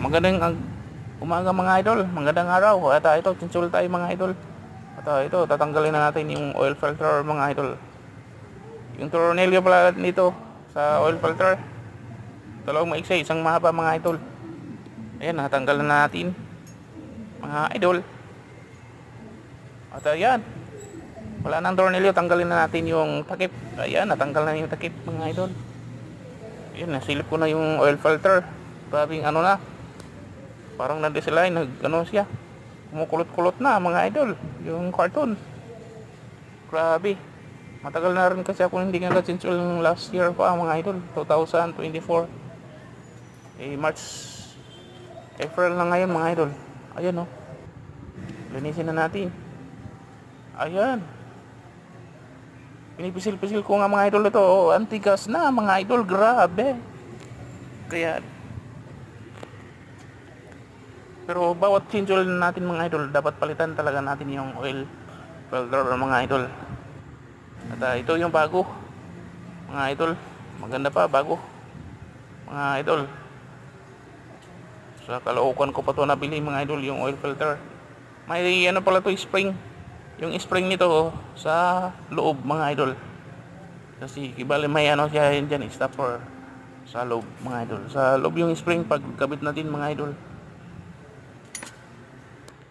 Umaga mga idol, magandang araw. At ito, chinchul tayo mga idol. At ito, tatanggalin na natin yung oil filter mga idol. Yung tornilyo pala nito sa oil filter, dalawang maiksi, isang mahaba mga idol. Ayan, natanggal na natin mga idol. At ayan, wala nang tornilyo, tanggalin na natin yung takip. Ayan, natanggal na yung takip mga idol. Ayan, nasilip ko na yung oil filter. Grabing ano na, parang na-design, siya, kumukulot-kulot na mga idol yung carton. Grabe, matagal na rin kasi ako hindi nga nag-chinchul last year pa mga idol, 2024. March, April na ngayon mga idol. Ayan linisin na natin. Ayan, pinipisil-pisil ko nga mga idol ito. Antigas na mga idol, grabe. Kaya pero bawat chinchul natin mga idol, dapat palitan talaga natin yung oil filter mga idol. At ito yung bago mga idol, maganda pa, bago mga idol. Sa Caloocan ko pa to nabili mga idol, yung oil filter. May ano pala to, spring. Yung spring nito sa loob mga idol. Kasi kibali may ano siya dyan, stopper sa loob mga idol. Sa loob yung spring pag kabit natin mga idol.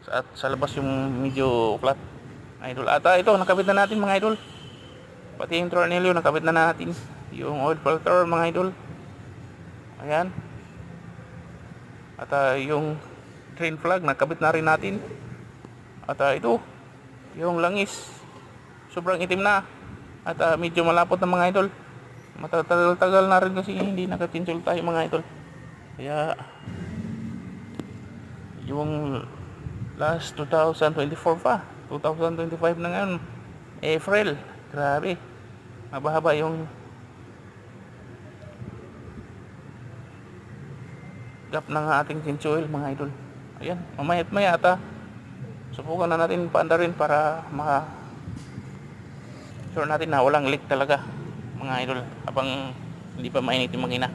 At sa labas yung medyo flat idol. At ito, nakabit na natin mga idol. Pati yung tornilyo nakabit na natin. Yung oil filter mga idol. Ayan. At yung drain plug nakabit na rin natin. At ito, yung langis sobrang itim na. At medyo malapot na mga idol. Matagal-tagal na rin kasi hindi nakatinsul tayo mga idol. Kaya yung last 2024 pa, 2025 na ngayon, April. Grabe, mababa yung gap ng ating chinchul mga idol. Ayan, mamayat maya ata subukan na natin paandarin para sure natin na walang leak talaga mga idol habang hindi pa mainit yung makina.